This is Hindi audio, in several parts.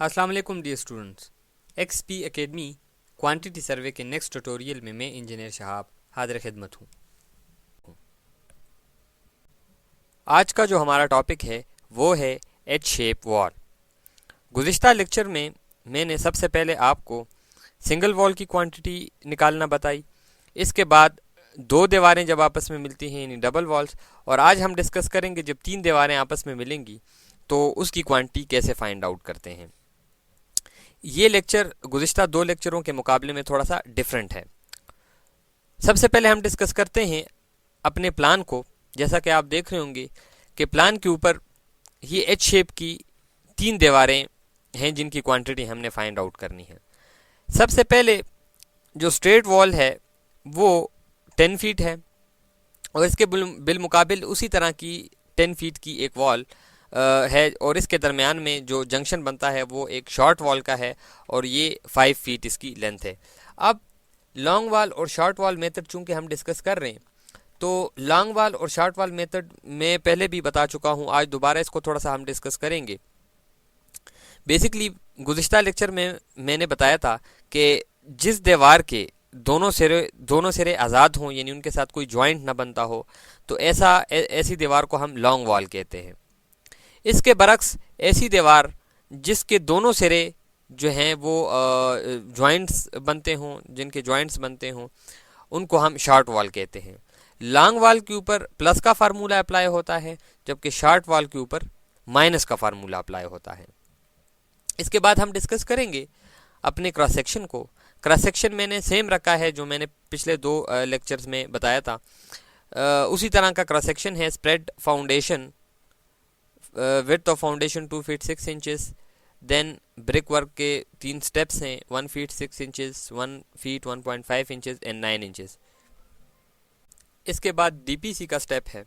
अस्सलाम वालेकुम dear students. XP academy quantity survey के नेक्स्ट ट्यूटोरियल में मैं इंजीनियर शहाब हाजिर खिदमत हूँ। आज का जो हमारा टॉपिक है वो है एच शेप वॉल। गुज़िश्ता लेक्चर में मैंने सबसे पहले आपको सिंगल वॉल की क्वांटिटी निकालना बताई। इसके बाद दो दीवारें जब आपस में मिलती हैं यानी डबल वॉल्स, और आज हम डिस्कस करेंगे जब तीन दीवारें आपस में मिलेंगी तो उसकी क्वांटिटी कैसे फाइंड आउट करते हैं। ये लेक्चर गुज़िश्ता दो लेक्चरों के मुकाबले में थोड़ा सा डिफरेंट है। सबसे पहले हम डिस्कस करते हैं अपने प्लान को। जैसा कि आप देख रहे होंगे कि प्लान के ऊपर ये एच शेप की तीन दीवारें हैं जिनकी क्वांटिटी हमने फाइंड आउट करनी है। सबसे पहले जो स्ट्रेट वॉल है वो 10 फीट है और इसके बिलमुकाबिल उसी तरह की 10 फीट की एक वॉल है, और इसके दरमियान में जो जंक्शन बनता है वो एक शॉर्ट वॉल का है और ये 5 फीट इसकी लेंथ है। अब लॉन्ग वॉल और शॉर्ट वॉल मेथड चूंकि हम डिस्कस कर रहे हैं तो लॉन्ग वॉल और शॉर्ट वॉल मेथड में पहले भी बता चुका हूँ, आज दोबारा इसको थोड़ा सा हम डिस्कस करेंगे। बेसिकली गुज़िश्ता लेक्चर में मैंने बताया था कि जिस दीवार के दोनों सिरे आज़ाद हों यानी उनके साथ कोई जॉइंट ना बनता हो तो ऐसी दीवार को हम लॉन्ग वॉल कहते हैं। इसके बरक्स ऐसी दीवार जिसके दोनों सिरे जो हैं वो जॉइंट्स बनते हों, जिनके जॉइंट्स बनते हों, उनको हम शॉर्ट वॉल कहते हैं। लॉन्ग वॉल के ऊपर प्लस का फार्मूला अप्लाई होता है जबकि शॉर्ट वॉल के ऊपर माइनस का फार्मूला अप्लाई होता है। इसके बाद हम डिस्कस करेंगे अपने क्रॉस सेक्शन को। क्रॉस सेक्शन मैंने सेम रखा है जो मैंने पिछले दो लेक्चर्स में बताया था। उसी तरह का क्रॉस सेक्शन है। Spread foundation, width of foundation 2 feet 6 inches. Then brick work के 3 स्टेप्स हैं, 1 feet 6 inches, 1 feet 1.5 inches and 9 inches. इसके बाद डीपीसी का स्टेप है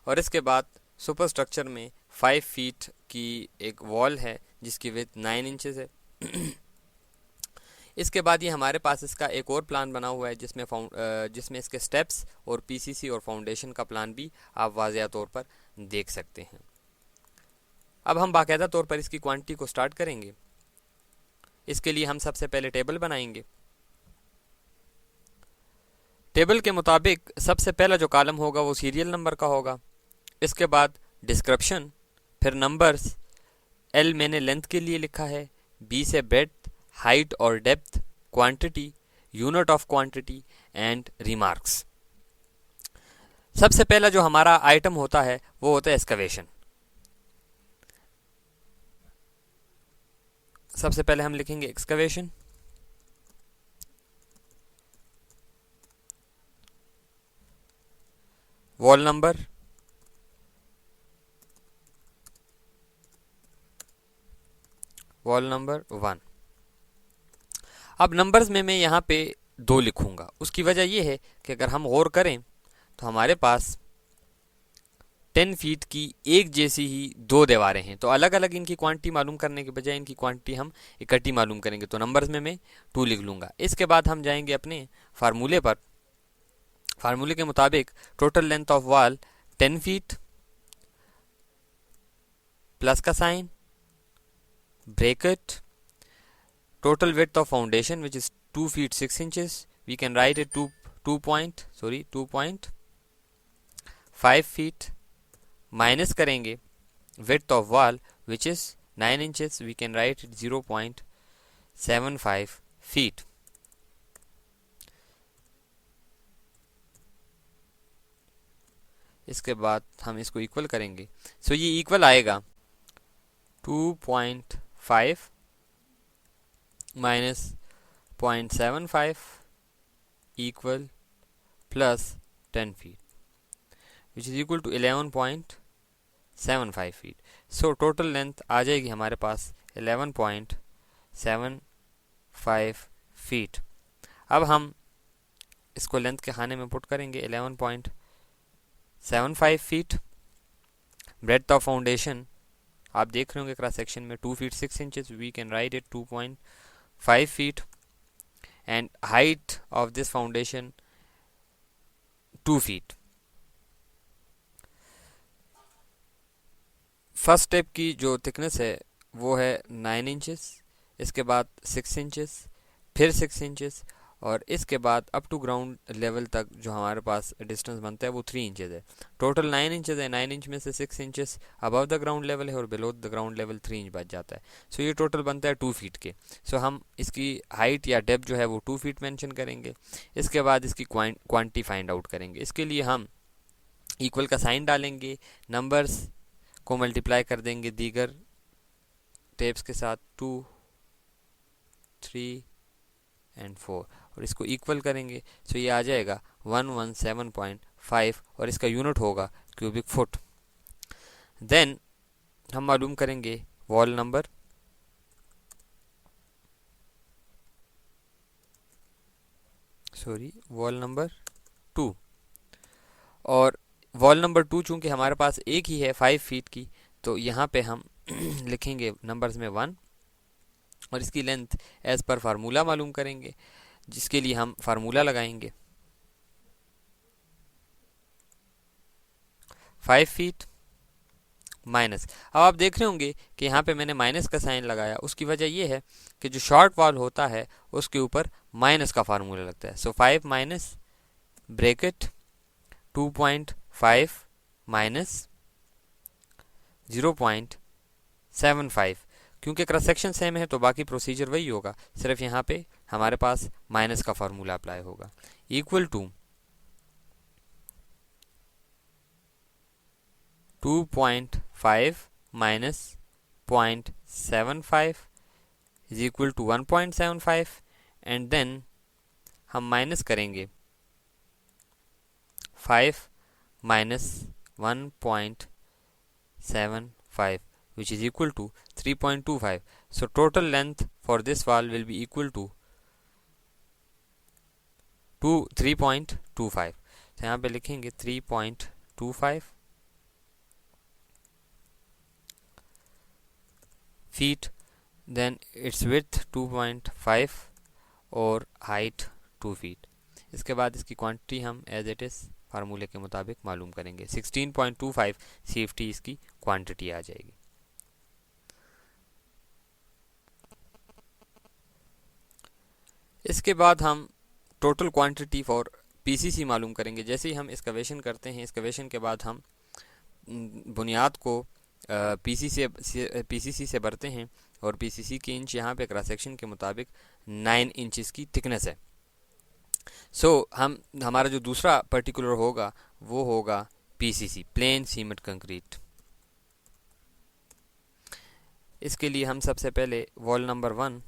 और इसके बाद सुपर स्ट्रक्चर में 5 फीट की एक वॉल है जिसकी विड्थ 9 इंचेस है। इसके बाद ये हमारे पास इसका एक और प्लान बना हुआ है जिसमें इसके स्टेप्स और पीसीसी और फाउंडेशन का प्लान भी आप वाज़िया तौर पर देख सकते हैं। अब हम बाकायदा तौर पर इसकी क्वांटिटी को स्टार्ट करेंगे। इसके लिए हम सबसे पहले टेबल बनाएंगे। टेबल के मुताबिक सबसे पहला जो कॉलम होगा वो सीरियल नंबर का होगा। इसके बाद डिस्क्रिप्शन, फिर नंबर्स। एल मैंने लेंथ के लिए लिखा है, बी से ब्रेड्थ, हाइट और depth, quantity, unit of quantity and remarks. सबसे पहला जो हमारा आइटम होता है वो होता है एक्सकवेशन। सबसे पहले हम लिखेंगे excavation. Wall number, wall number 1। अब नंबर्स में मैं यहाँ पे 2 लिखूंगा। उसकी वजह यह है कि अगर हम गौर करें तो हमारे पास 10 फीट की एक जैसी ही दो दीवारें हैं, तो अलग अलग इनकी क्वांटिटी मालूम करने के बजाय इनकी क्वांटिटी हम इकट्ठी मालूम करेंगे। तो नंबर्स में मैं 2 लिख लूँगा। इसके बाद हम जाएंगे अपने फार्मूले पर। फार्मूले के मुताबिक total length of wall 10 feet, plus का sign, bracket, total width of foundation which is 2 feet 6 inches, we can write it 2.5 feet, minus करेंगे width of wall which is 9 inches, we can write it 0.75 feet. इसके बाद हम इसको इक्वल करेंगे। सो ये इक्वल आएगा 2.5 minus 0.75 equal plus 10 feet which is equal to 11.75 feet. So total length आ जाएगी हमारे पास 11.75 feet. अब हम इसको लेंथ के खाने में पुट करेंगे 11.75 feet. ब्रेड्थ ऑफ फाउंडेशन आप देख रहे होंगे क्रॉस सेक्शन में 2 feet 6 inches, we can write it 2.5 feet, and height of this foundation 2 feet. First step की जो थिकनेस है वो है 9 इंचेस, इसके बाद 6 इंचेस, फिर 6 इंचेस, और इसके बाद अप टू ग्राउंड लेवल तक जो हमारे पास डिस्टेंस बनता है वो 3 इंचेस है। टोटल 9 इंचेस है, 9 इंच में से 6 inches above the ground level है और below the ground level 3 inch बच जाता है। सो ये टोटल बनता है 2 फीट के। सो हम इसकी हाइट या डेप्थ जो है वो 2 फीट मेंशन करेंगे। इसके बाद इसकी क्वांटिटी फाइंड आउट करेंगे। इसके लिए हम इक्वल का साइन डालेंगे, नंबर्स को मल्टीप्लाई कर देंगे दीगर टेप्स के साथ, 2, 3 एंड 4, और इसको इक्वल करेंगे। सो ये आ जाएगा 117.5 और इसका यूनिट होगा क्यूबिक फुट। देन हम मालूम करेंगे वॉल नंबर। वॉल नंबर 2, और वॉल नंबर 2 चूंकि हमारे पास एक ही है 5 फीट की, तो यहाँ पे हम लिखेंगे नंबर्स में 1 और इसकी लेंथ एज पर फार्मूला मालूम करेंगे, जिसके लिए हम फार्मूला लगाएंगे 5 फीट माइनस। अब आप देख रहे होंगे कि यहाँ पे मैंने माइनस का साइन लगाया। उसकी वजह यह है कि जो शॉर्ट वॉल होता है उसके ऊपर माइनस का फार्मूला लगता है। सो 5 माइनस ब्रैकेट 2.5 माइनस 0.75, क्योंकि क्रॉस सेक्शन सेम है तो बाकी प्रोसीजर वही होगा, सिर्फ यहाँ पे हमारे पास माइनस का फार्मूला अप्लाई होगा। Equal to 2.5 minus 0.75 is equal to 1.75, and then हम माइनस करेंगे 5 minus 1.75 which is equal to 3.25. So total length for this wall will be equal to 3.25. तो यहाँ पे लिखेंगे 3.25 feet, then its width 2.5 और height 2 feet। इसके बाद इसकी क्वांटिटी हम एज इट इज फार्मूले के मुताबिक मालूम करेंगे। 16.25 CFT इसकी क्वांटिटी आ जाएगी। इसके बाद हम टोटल क्वांटिटी फॉर PCC मालूम करेंगे। जैसे ही हम एक्सकवेशन करते हैं, एक्सकवेशन के बाद हम बुनियाद को PCC से भरते हैं, और PCC की इंच यहाँ पे क्रॉस सेक्शन के मुताबिक 9 इंचेस की थिकनेस है। हमारा जो दूसरा पर्टिकुलर होगा वो होगा PCC, प्लेन सीमेंट कंक्रीट। इसके लिए हम सबसे पहले वॉल नंबर 1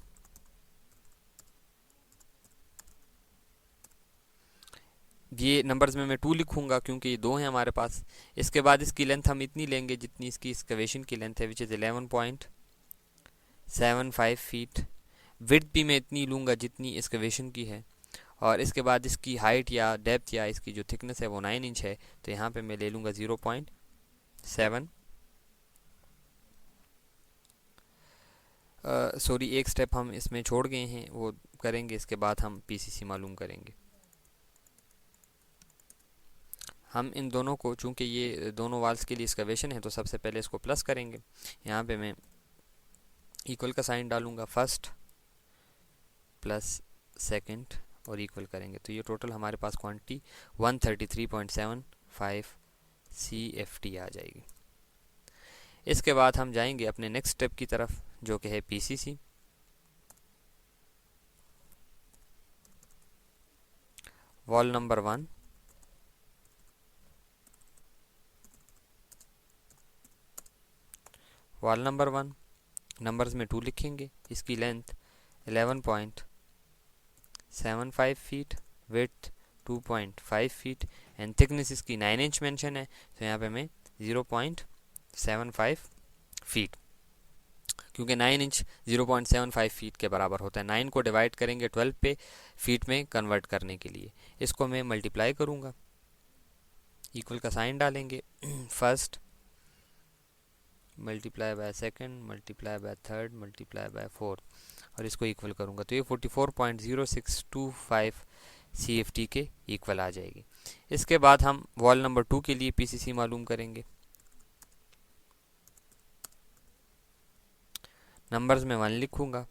ये नंबर्स में मैं 2 लिखूंगा क्योंकि ये 2 हैं हमारे पास। इसके बाद इसकी लेंथ हम इतनी लेंगे जितनी इसकी एक्सकवेशन की लेंथ है, विच इज़ 11.75 फीट। विड्थ भी मैं इतनी लूँगा जितनी एक्सकवेशन की है, और इसके बाद इसकी हाइट या डेप्थ या इसकी जो थिकनेस है वो 9 इंच है, तो यहाँ पे मैं ले लूँगा 0.7। एक स्टेप हम इसमें छोड़ गए हैं, वो करेंगे इसके बाद हम PCC मालूम करेंगे। हम इन दोनों को, चूंकि ये दोनों वाल्स के लिए एक्सकवेशन है, तो सबसे पहले इसको प्लस करेंगे। यहाँ पे मैं इक्वल का साइन डालूंगा, फर्स्ट प्लस सेकंड और इक्वल करेंगे, तो ये टोटल हमारे पास क्वांटिटी 133.75 CFT आ जाएगी। इसके बाद हम जाएंगे अपने नेक्स्ट स्टेप की तरफ, जो कि है PCC। Wall number 1 wall number 1 numbers में 2 लिखेंगे। इसकी length 11.75 feet, width 2.5 feet and thickness इसकी 9 इंच मेंशन है, तो यहाँ पे मैं 0.75 फीट, क्योंकि 9 इंच 0.75 फीट के बराबर होता है। 9 को डिवाइड करेंगे 12 पे फीट में कन्वर्ट करने के लिए। इसको मैं मल्टीप्लाई करूँगा, इक्वल का साइन डालेंगे, first multiply by second multiply by third multiply by fourth, और इसको इक्वल करूँगा तो ये 44.0625 CFT के इक्वल आ जाएगी। इसके बाद हम वॉल नंबर 2 के लिए PCC मालूम करेंगे। नंबर्स में 1 लिखूँगा,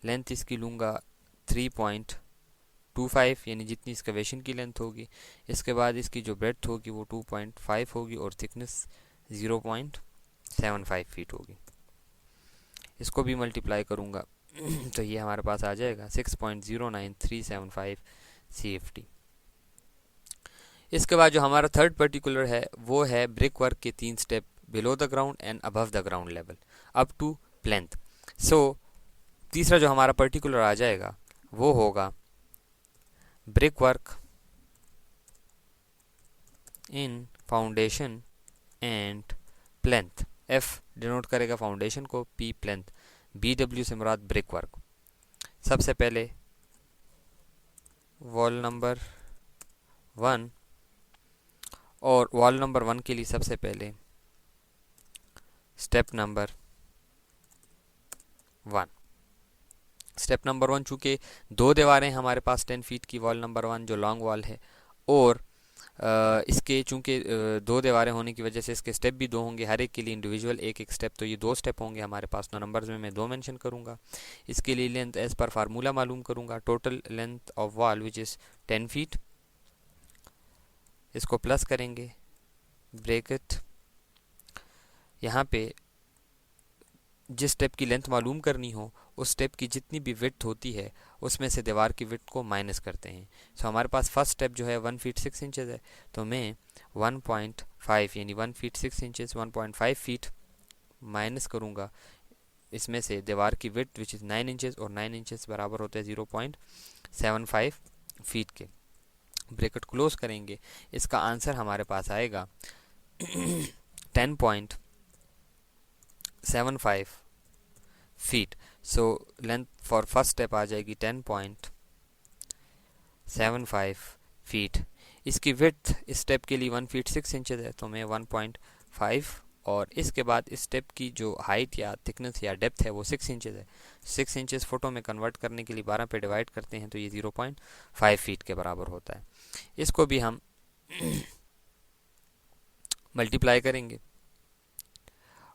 लेंथ इसकी लूँगा 3.25 यानी जितनी एक्सकवेशन की लेंथ होगी। इसके बाद इसकी जो ब्रेड्थ होगी वो 2.5 होगी और थिकनेस 0.75 फीट होगी। इसको भी मल्टीप्लाई करूँगा तो ये हमारे पास आ जाएगा 6.09375 CFT। इसके बाद जो हमारा थर्ड पर्टिकुलर है वो है ब्रिक वर्क के 3 step below the ground and above the ground level up to plinth. So तीसरा जो हमारा पर्टिकुलर आ जाएगा वो होगा brick work in foundation and plinth. F denote करेगा फाउंडेशन को, पी प्लेंथ, BW से मुराद ब्रिक वर्क। सबसे पहले वॉल नंबर 1 और वॉल नंबर 1 के लिए सबसे पहले स्टेप नंबर 1। स्टेप नंबर 1 चूँकि 2 दीवारें हमारे पास 10 फीट की वॉल नंबर 1 जो लॉन्ग वॉल है, और इसके चूँकि 2 दीवारें होने की वजह से इसके स्टेप भी 2 होंगे, हर एक के लिए इंडिविजुअल एक एक स्टेप, तो ये 2 स्टेप होंगे हमारे पास। तो नंबर्स में मैं 2 मेंशन करूँगा। इसके लिए लेंथ एज पर फार्मूला मालूम करूँगा, total length of wall which is 10 feet. इसको प्लस करेंगे, ब्रैकेट, यहाँ पे जिस स्टेप की लेंथ मालूम करनी हो उस स्टेप की जितनी भी विड्थ होती है उसमें से दीवार की विड्थ को माइनस करते हैं। सो हमारे पास फर्स्ट स्टेप जो है 1 फीट 6 इंचेस है, तो मैं 1.5 यानी 1 फीट 6 इंचेस 1.5 फीट माइनस करूँगा इसमें से दीवार की विड्थ विच इज़ 9 इंचेस, और 9 इंचेस बराबर होते हैं 0.75 फीट के। ब्रैकेट क्लोज करेंगे, इसका आंसर हमारे पास आएगा 10.75 feet. So length for first step आ जाएगी 10.75 फीट। इसकी विड्थ इस स्टेप के लिए 1 फीट 6 इंचेस है, तो मैं 1.5, और इसके बाद इस स्टेप की जो हाइट या थिकनेस या डेप्थ है वो 6 इंचेस है। 6 इंचेस फुटों में कन्वर्ट करने के लिए 12 पे डिवाइड करते हैं तो ये 0.5 फीट के बराबर होता है। इसको भी हम मल्टीप्लाई करेंगे,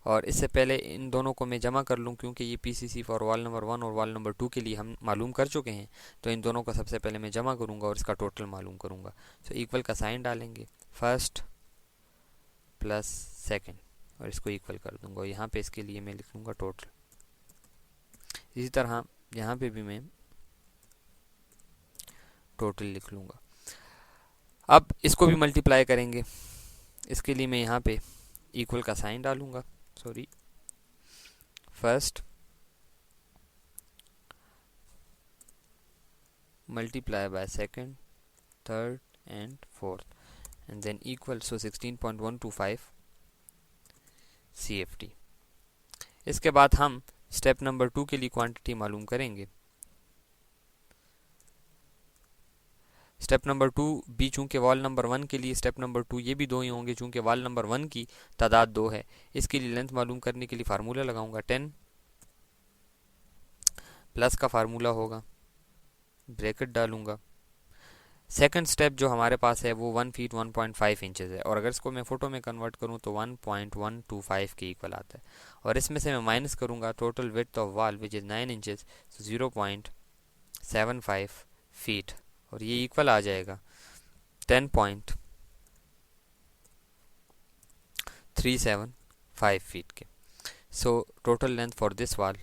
और इससे पहले इन दोनों को मैं जमा कर लूँ क्योंकि ये PCC फॉर वॉल नंबर 1 और वॉल नंबर 2 के लिए हम मालूम कर चुके हैं। तो इन दोनों को सबसे पहले मैं जमा करूँगा और इसका टोटल मालूम करूँगा। तो इक्वल का साइन डालेंगे, फर्स्ट प्लस सेकंड, और इसको इक्वल कर दूँगा। यहाँ पे इसके लिए मैं लिख लूँगा टोटल। इसी तरह यहाँ पे भी मैं टोटल लिख लूँगा। अब इसको भी मल्टीप्लाई करेंगे, इसके लिए मैं यहाँ पे इक्वल का साइन डालूँगा, sorry, first multiply by second, third and fourth, and then equal, so 16.125 CFT। इसके बाद हम स्टेप नंबर 2 के लिए क्वांटिटी मालूम करेंगे। स्टेप नंबर 2 भी चूँकि वॉल नंबर 1 के लिए स्टेप नंबर 2 ये भी 2 ही होंगे चूँकि वॉल नंबर 1 की तादाद 2 है। इसके लिए लेंथ मालूम करने के लिए फार्मूला लगाऊंगा, 10 प्लस का फार्मूला होगा, ब्रैकेट डालूंगा। सेकंड स्टेप जो हमारे पास है वो 1 फीट 1.5 इंचेस है, और अगर इसको मैं फोटो में कन्वर्ट करूँ तो 1.125 के इक्वल आता है। और इसमें से मैं माइनस करूँगा total width of wall which is 9 inches, 0.75 feet, और ये इक्वल आ जाएगा 10.375 फीट के। So total length for this wall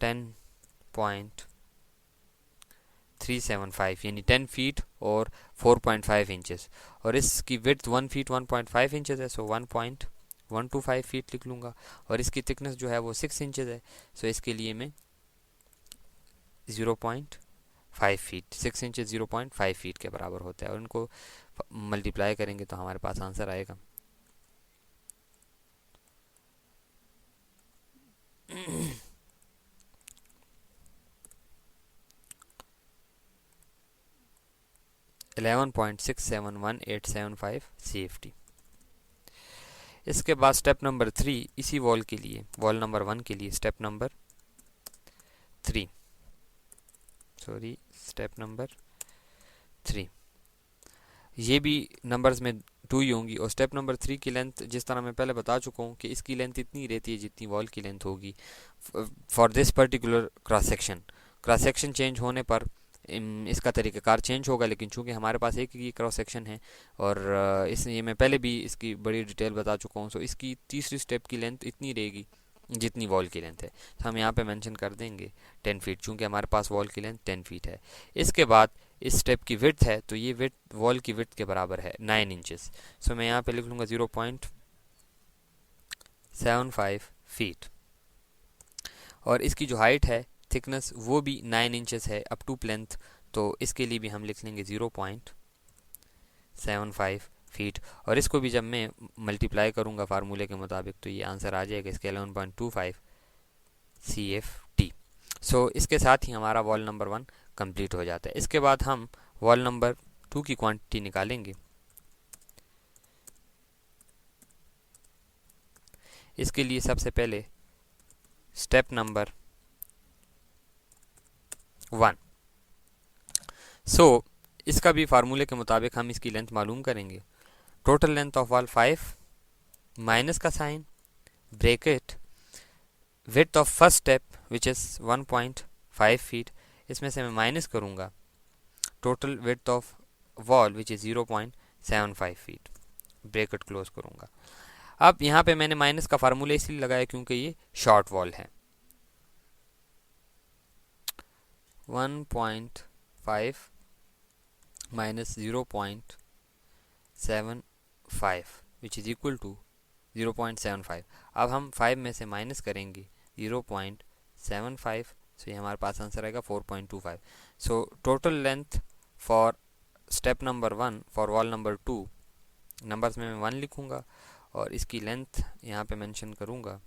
10.375 यानी 10 फीट और 4.5 इंचेस, और इसकी विड्थ 1 फीट 1.5 इंचेस है, सो 1.125 फीट लिख लूँगा। और इसकी थिकनेस जो है वो 6 इंचेस है, सो इसके लिए मैं 0.5 फीट, 6 इंचेस 0.5 फीट के बराबर होता है, और उनको मल्टीप्लाई करेंगे तो हमारे पास आंसर आएगा 11.671875 CFT। इसके बाद स्टेप नंबर 3 इसी वॉल के लिए, वॉल नंबर 1 के लिए स्टेप नंबर 3, ये भी नंबर्स में 2 ही होंगी। और स्टेप नंबर 3 की लेंथ जिस तरह मैं पहले बता चुका हूँ कि इसकी लेंथ इतनी रहती है जितनी वॉल की लेंथ होगी for this particular cross section. Cross section change होने पर इसका तरीक़ाकार चेंज होगा, लेकिन चूंकि हमारे पास एक ही क्रॉस सेक्शन है और इसलिए मैं पहले भी इसकी बड़ी डिटेल बता चुका हूँ, सो इसकी तीसरी स्टेप की लेंथ इतनी रहेगी जितनी वॉल की लेंथ है। तो हम यहाँ पे मेंशन कर देंगे 10 फीट, चूँकि हमारे पास वॉल की लेंथ 10 फीट है। इसके बाद इस स्टेप की विड्थ है, तो ये विड्थ वॉल की विड्थ के बराबर है 9 इंचेस। सो मैं यहाँ पे लिख लूँगा 0.75 फीट। और इसकी जो हाइट है, थिकनेस, वो भी 9 इंचेस है अप टू लेंथ, तो इसके लिए भी हम लिख लेंगे 0.75 फीट। और इसको भी जब मैं मल्टीप्लाई करूँगा फार्मूले के मुताबिक तो ये आंसर आ जाएगा इसके 11.25 CFT। सो इसके साथ ही हमारा वॉल नंबर 1 कंप्लीट हो जाता है। इसके बाद हम वॉल नंबर 2 की क्वांटिटी निकालेंगे। इसके लिए सबसे पहले स्टेप नंबर 1, सो इसका भी फार्मूले के मुताबिक हम इसकी लेंथ मालूम करेंगे। Total length of wall 5 minus का sign, bracket, width of first step which is 1.5 feet, इसमें से मैं माइनस करूँगा total width of wall which is 0.75 feet, bracket close करूँगा। अब यहाँ पे मैंने माइनस का फार्मूला इसलिए लगाया क्योंकि ये शॉर्ट वॉल है। 1.5 minus 0.75 which is equal to 0.75। अब हम 5 में से माइनस करेंगे 0.75, सो ये हमारे पास आंसर आएगा 4.25। So total length for step number 1 for wall number 2, numbers में मैं 1 लिखूँगा और इसकी लेंथ यहाँ पे मेंशन करूँगा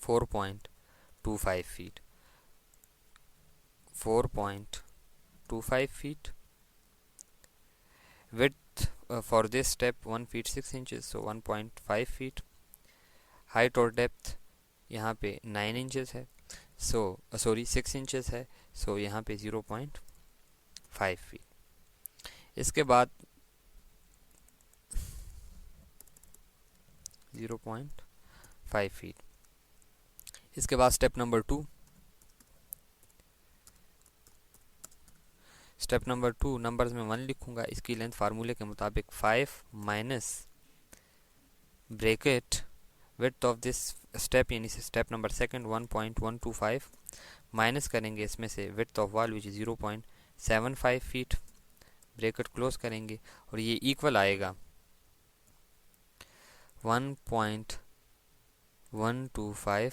4.25 feet. 4.25 feet. width for this step 1 feet 6 inches, so 1.5 feet। height और depth यहाँ पे 9 इंचेस है, सो 6 इंचेस है, सो यहाँ पे 0.5 फीट। इसके बाद 0.5 फीट। इसके बाद step number 2, step number 2 numbers में 1 लिखूंगा। इसकी लेंथ फार्मूले के मुताबिक 5 minus bracket width of this step यानी स्टेप नंबर 2 1.125 माइनस करेंगे इसमें से width of wall which is 0.75 feet, bracket close करेंगे और ये इक्वल आएगा 1.125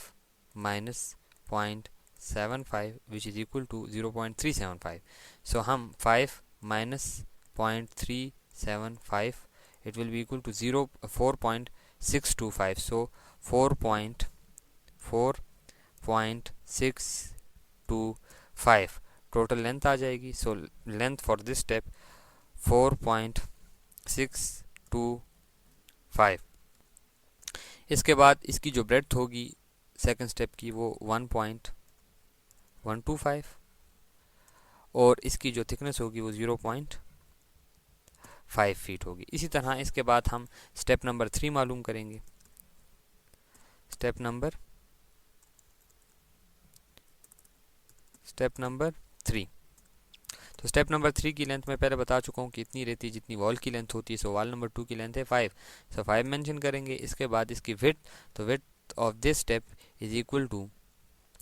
minus 0.75 which is equal to 0.375। so हम 5 minus 0.375 it will be equal to 4.625, so 4.625 total length आ जाएगी। सो लेंथ फॉर दिस स्टेप 4.625। इसके बाद इसकी जो ब्रेड्थ होगी सेकंड स्टेप की वो 1.125 और इसकी जो थिकनेस होगी वो 0.5 फीट होगी। इसी तरह इसके बाद हम स्टेप नंबर 3 मालूम करेंगे। स्टेप नंबर 3, तो स्टेप नंबर 3 की लेंथ मैं पहले बता चुका हूँ कि इतनी रहती है जितनी वॉल की लेंथ होती है। सो वॉल नंबर 2 की लेंथ है 5, सो 5 मेंशन करेंगे। इसके बाद इसकी विड्थ, तो width of this step is equal to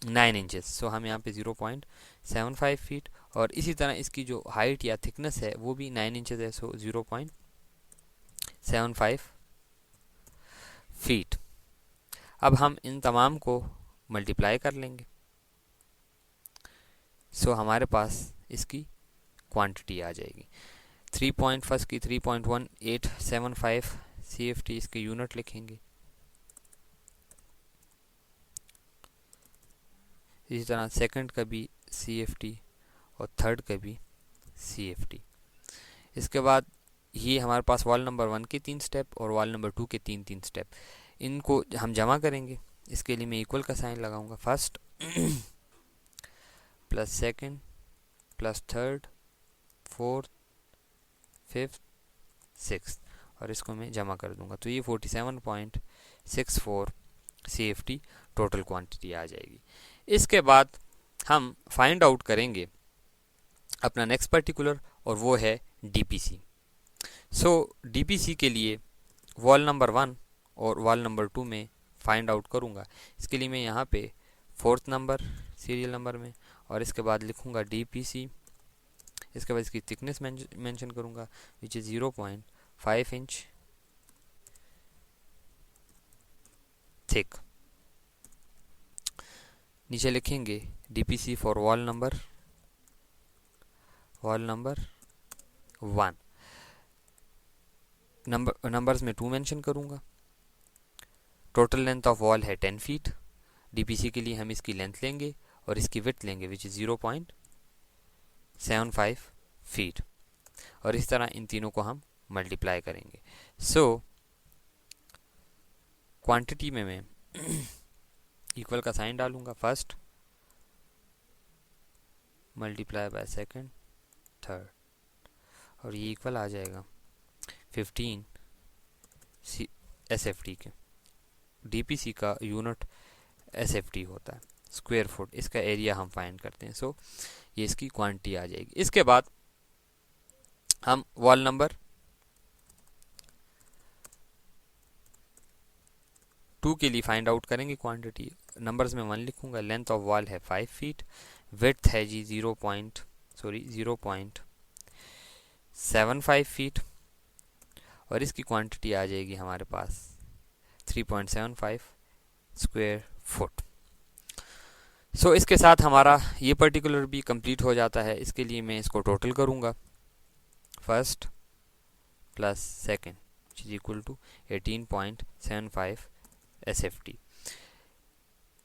9 inches, so हम यहाँ पे 0.75 फीट। और इसी तरह इसकी जो हाइट या थिकनेस है वो भी 9 इंचेस है, सो 0.75 फीट। अब हम इन तमाम को मल्टीप्लाई कर लेंगे, सो हमारे पास इसकी क्वांटिटी आ जाएगी। 3.1 की 3.1875 CFT इसके यूनिट लिखेंगे। इसी तरह सेकंड का भी CFT और थर्ड का भी CFT। इसके बाद ये हमारे पास वॉल नंबर 1 के 3 स्टेप और वॉल नंबर 2 के 3 स्टेप, इनको हम जमा करेंगे। इसके लिए मैं इक्वल का साइन लगाऊंगा। First plus second plus third, fourth, fifth, 6 और इसको मैं जमा कर दूंगा तो ये 47.64 CFT टोटल क्वांटिटी आ जाएगी। इसके बाद हम फाइंड आउट करेंगे अपना नेक्स्ट पर्टिकुलर और वो है DPC। सो DPC के लिए वॉल नंबर 1 और वॉल नंबर 2 में फाइंड आउट करूंगा। इसके लिए मैं यहाँ पे 4th नंबर सीरियल नंबर में और इसके बाद लिखूंगा DPC। इसके बाद इसकी थिकनेस मेंशन करूंगा विच इज़ 0.5 इंच थिक। नीचे लिखेंगे DPC for wall number 1। Numbers में 2 मेंशन करूंगा। टोटल लेंथ ऑफ वॉल है 10 फीट। DPC के लिए हम इसकी लेंथ लेंगे और इसकी विड्थ लेंगे विच इज़ 0.75 फीट और इस तरह इन तीनों को हम मल्टीप्लाई करेंगे। सो क्वांटिटी में मैं इक्वल का साइन डालूंगा, first multiply by second third और ये इक्वल आ जाएगा 15 SFT के। DPC का यूनिट SFT होता है, स्क्वायर फुट। इसका एरिया हम फाइंड करते हैं। सो ये इसकी क्वांटिटी आ जाएगी। इसके बाद हम वॉल नंबर 2 के लिए फाइंड आउट करेंगे क्वांटिटी। नंबर्स में 1 लिखूंगा। लेंथ ऑफ वॉल है 5 फीट, विड्थ है जी 0.75 फीट और इसकी क्वांटिटी आ जाएगी हमारे पास 3.75 स्क्वायर फुट। सो इसके साथ हमारा ये पर्टिकुलर भी कंप्लीट हो जाता है। इसके लिए मैं इसको टोटल करूंगा, first plus second which is equal to 18.75 SFT।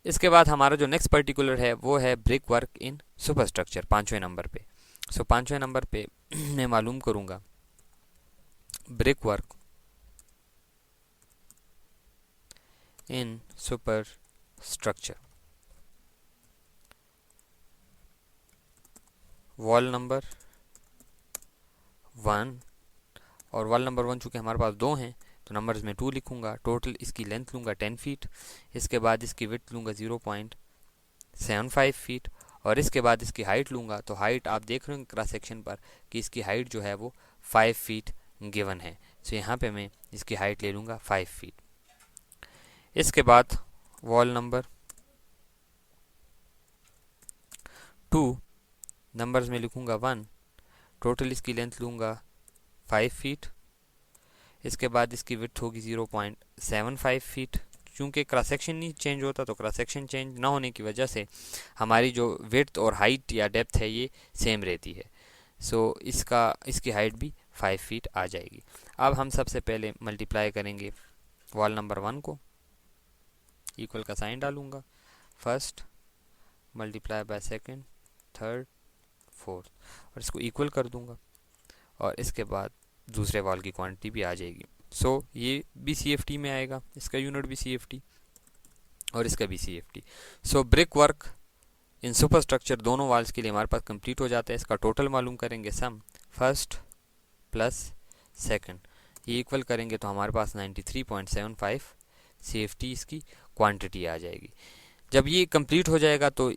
इसके बाद हमारा जो नेक्स्ट पर्टिकुलर है वो है ब्रिक वर्क इन सुपरस्ट्रक्चर 5वें नंबर पे। सो 5वें नंबर पे मैं मालूम करूंगा brick work in superstructure. Wall number 1 और वॉल नंबर 1 चूँकि हमारे पास 2 हैं तो नंबर्स में 2 लिखूंगा। टोटल इसकी लेंथ लूँगा 10 फीट, इसके बाद इसकी विड्थ लूँगा 0.75 फीट और इसके बाद इसकी हाइट लूँगा। तो हाइट आप देख रहे हो क्रॉस सेक्शन पर कि इसकी हाइट जो है वो 5 फीट गिवन है। सो यहाँ पे मैं इसकी हाइट ले लूँगा 5 फीट। इसके बाद वॉल नंबर 2 नंबर्स में लिखूँगा 1, टोटल इसकी लेंथ लूँगा 5 फीट, इसके बाद इसकी विड्थ होगी 0.75 फीट। चूँकि क्रॉस सेक्शन नहीं चेंज होता तो क्रॉस सेक्शन चेंज ना होने की वजह से हमारी जो विड्थ और हाइट या डेप्थ है ये सेम रहती है। सो इसकी हाइट भी 5 फीट आ जाएगी। अब हम सबसे पहले मल्टीप्लाई करेंगे वॉल नंबर 1 को, इक्वल का साइन डालूंगा, first multiply by second third fourth और इसको इक्वल कर दूंगा और इसके बाद दूसरे वॉल की क्वांटिटी भी आ जाएगी। सो ये भी CFT में आएगा, इसका यूनिट भी CFT और इसका भी CFT। So brick work in superstructure दोनों वॉल्स के लिए हमारे पास कंप्लीट हो जाता है। इसका टोटल मालूम करेंगे, सम फर्स्ट प्लस सेकंड, ये इक्वल करेंगे तो हमारे पास 93.75 CFT इसकी क्वांटिटी आ जाएगी। जब ये कंप्लीट हो जाएगा तो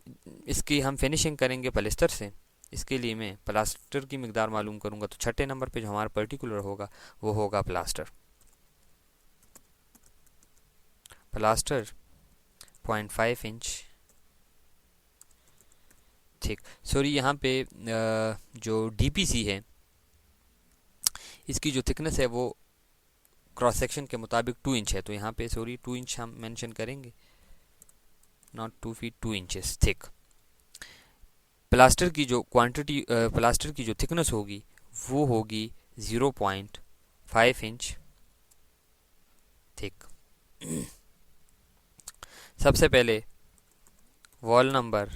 इसकी हम फिनिशिंग करेंगे पलिस्टर से। इसके लिए मैं प्लास्टर की मिकदार मालूम करूंगा। तो छठे नंबर पे जो हमारा पर्टिकुलर होगा वो होगा प्लास्टर 0.5 इंच थिक। सॉरी यहाँ पे जो DPC है इसकी जो थिकनेस है वो क्रॉस सेक्शन के मुताबिक 2 इंच है। तो यहाँ पे 2 इंच हम मेंशन करेंगे, not 2 feet, 2 inches thick. Plaster की जो क्वांटिटी प्लास्टर की जो थिकनेस होगी वो होगी 0.5 इंच थिक। सबसे पहले वॉल नंबर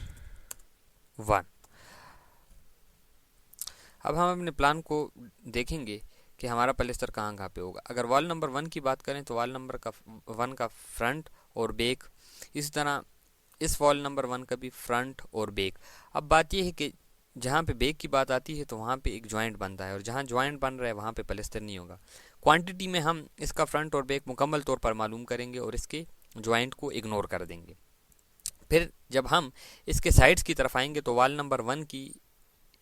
1। अब हम अपने प्लान को देखेंगे कि हमारा पलिस्तर कहाँ पे होगा। अगर वॉल नंबर 1 की बात करें तो वॉल नंबर 1 का फ्रंट और बैक, इस तरह इस वॉल नंबर 1 का भी फ्रंट और बैक। अब बात यह है कि जहाँ पे बेक की बात आती है तो वहाँ पे एक जॉइंट बनता है, और जहाँ जॉइंट बन रहा है वहाँ पे पलस्तर नहीं होगा। क्वांटिटी में हम इसका फ्रंट और बैक मुकम्मल तौर पर मालूम करेंगे और इसके जॉइंट को इग्नोर कर देंगे। फिर जब हम इसके साइड्स की तरफ आएंगे तो वाल नंबर 1 की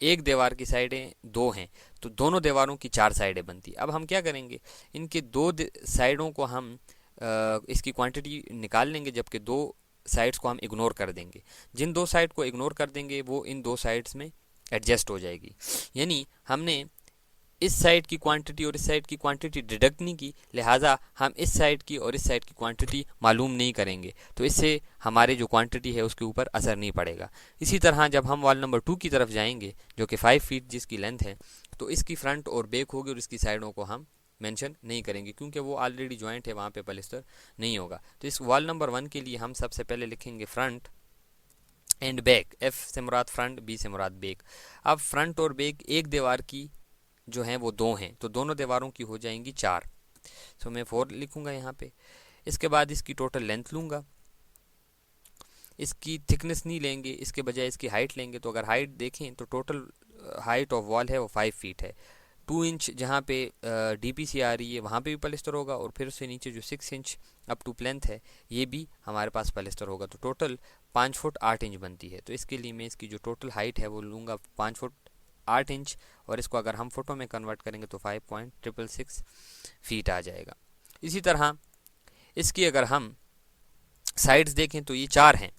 एक दीवार की साइडें 2 हैं, तो दोनों दीवारों की 4 साइडें बनती। अब हम क्या करेंगे, इनके दो साइडों को हम इसकी क्वांटिटी निकाल लेंगे, जबकि दो साइड्स को हम इग्नोर कर देंगे। जिन दो साइड को इग्नोर कर देंगे वो इन दो साइड्स में एडजस्ट हो जाएगी। यानी हमने इस साइड की क्वांटिटी और इस साइड की क्वांटिटी डिडक्ट नहीं की, लिहाजा हम इस साइड की और इस साइड की क्वांटिटी मालूम नहीं करेंगे, तो इससे हमारे जो क्वांटिटी है उसके ऊपर असर नहीं पड़ेगा। इसी तरह जब हम वाल नंबर 2 की तरफ जाएंगे, जो कि 5 फीट जिसकी लेंथ है, तो इसकी फ्रंट और बैक होगी और इसकी साइडों को हम मेंशन नहीं करेंगे क्योंकि वो ऑलरेडी जॉइंट है, वहाँ पे पलस्तर नहीं होगा। तो इस वाल नंबर 1 के लिए हम सबसे पहले लिखेंगे फ्रंट एंड बैक, एफ से मुराद फ्रंट, बी से मुराद बैक। अब फ्रंट और बैक एक दीवार की जो हैं वो 2 हैं, तो दोनों दीवारों की हो जाएंगी 4। सो मैं 4 लिखूंगा यहाँ पे। इसके बाद इसकी टोटल लेंथ लूँगा, इसकी थिकनेस नहीं लेंगे, इसके बजाय इसकी हाइट लेंगे। तो अगर हाइट देखें तो टोटल हाइट ऑफ वॉल है वो 5 फीट है। 2 इंच जहाँ पे डीपीसी आ रही है वहाँ पे भी पलस्तर होगा, और फिर उससे नीचे जो 6 इंच अप टू लेंथ है ये भी हमारे पास पलस्तर होगा। तो टोटल 5 फुट 8 इंच बनती है। तो इसके लिए मैं इसकी जो टोटल हाइट है वो लूँगा 5 फुट 8 इंच, और इसको अगर हम फुटों में कन्वर्ट करेंगे तो 5.666 फीट आ जाएगा। इसी तरह इसकी अगर हम साइड्स देखें तो ये 4 हैं।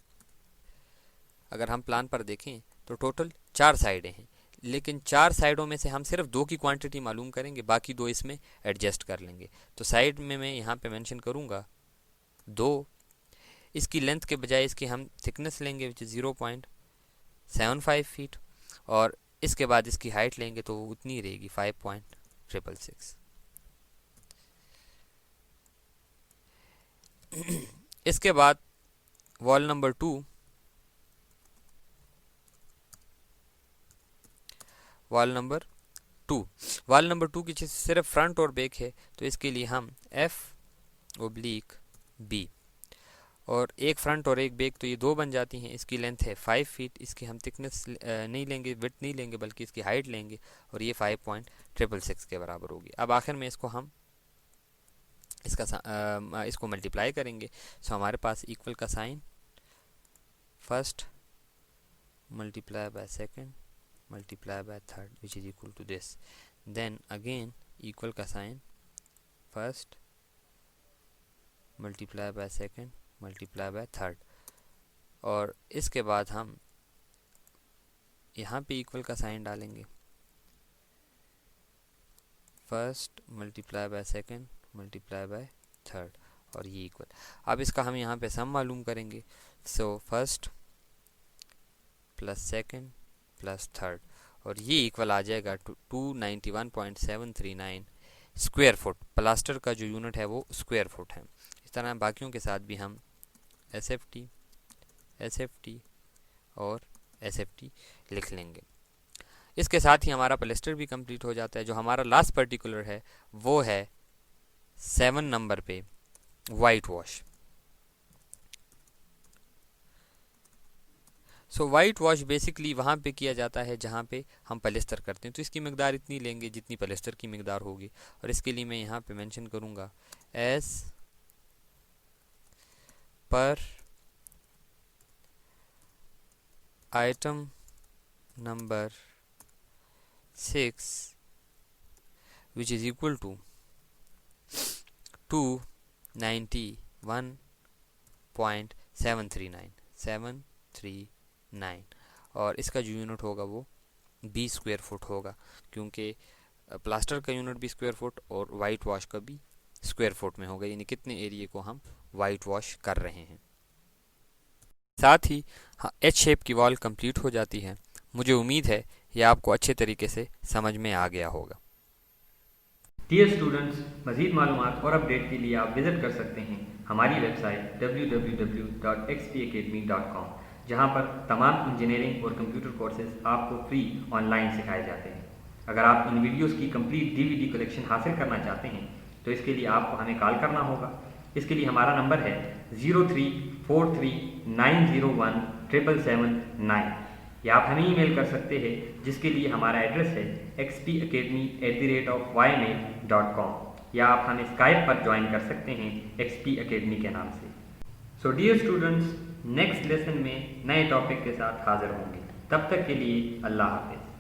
अगर हम प्लान पर देखें तो टोटल 4 साइडें हैं, लेकिन 4 साइडों में से हम सिर्फ 2 की क्वांटिटी मालूम करेंगे, बाकी 2 इसमें एडजस्ट कर लेंगे। तो साइड में मैं यहाँ पे मेंशन करूँगा 2। इसकी लेंथ के बजाय इसकी हम थिकनेस लेंगे विच 0.75 फीट, और इसके बाद इसकी हाइट लेंगे तो उतनी रहेगी 5.666। इसके बाद वॉल नंबर 2, वाल नंबर 2 की सिर्फ फ्रंट और बैक है, तो इसके लिए हम F/B, और एक फ्रंट और एक बैक, तो ये 2 बन जाती हैं। इसकी लेंथ है 5 फीट, इसकी हम थिकनेस नहीं लेंगे, विड्थ नहीं लेंगे, बल्कि इसकी हाइट लेंगे, और ये 5.666 के बराबर होगी। अब आखिर में इसको हम इसको मल्टीप्लाई करेंगे। सो हमारे पास इक्वल का sign, first multiply by second multiply by third which is equal to this, then again equal का sign, first multiply by second multiply by third, और इसके बाद हम यहाँ पे इक्वल का साइन डालेंगे, first multiply by second multiply by third, और ये इक्वल। अब इसका हम यहाँ पे सम मालूम करेंगे। So first plus second plus third, और ये इक्वल आ जाएगा 291.739 स्क्वायर फुट। प्लास्टर का जो यूनिट है वो स्क्वायर फुट है। इस तरह बाकियों के साथ भी हम SFT और SFT लिख लेंगे। इसके साथ ही हमारा प्लास्टर भी कंप्लीट हो जाता है। जो हमारा लास्ट पर्टिकुलर है वो है 7 नंबर पे white wash. So white wash basically वहाँ पे किया जाता है जहाँ पे हम पलस्तर करते हैं। तो इसकी मिकदार इतनी लेंगे जितनी पलस्तर की मिकदार होगी, और इसके लिए मैं यहाँ पे मेंशन करूँगा as per item number 6 which is equal to 291.739 और इसका जो यूनिट होगा वो 20 स्क्वायर फुट होगा, क्योंकि प्लास्टर का यूनिट भी स्क्वायर फुट और वाइट वॉश का भी स्क्वायर फुट में होगा, यानी कितने एरिया को हम वाइट वॉश कर रहे हैं। साथ ही एच शेप की वॉल कंप्लीट हो जाती है। मुझे उम्मीद है यह आपको अच्छे तरीके से समझ में आ गया होगा। डियर स्टूडेंट्स, मज़ीद मालूमात और अपडेट के लिए आप विज़िट कर सकते हैं हमारी वेबसाइट www.xpacademy.com, जहां पर तमाम इंजीनियरिंग और कंप्यूटर कोर्सेज आपको फ्री ऑनलाइन सिखाए जाते हैं। अगर आप इन वीडियोस की कंप्लीट DVD कलेक्शन हासिल करना चाहते हैं तो इसके लिए आपको हमें कॉल करना होगा। इसके लिए हमारा नंबर है 0343901779। या आप हमें ईमेल कर सकते हैं, जिसके लिए हमारा एड्रेस है xpacademy@ymail.com, या आप हमें स्काइप पर ज्वाइन कर सकते हैं XP Academy के नाम से। So dear students, next lesson में नए टॉपिक के साथ हाजिर होंगे। तब तक के लिए अल्लाह हाफिज़।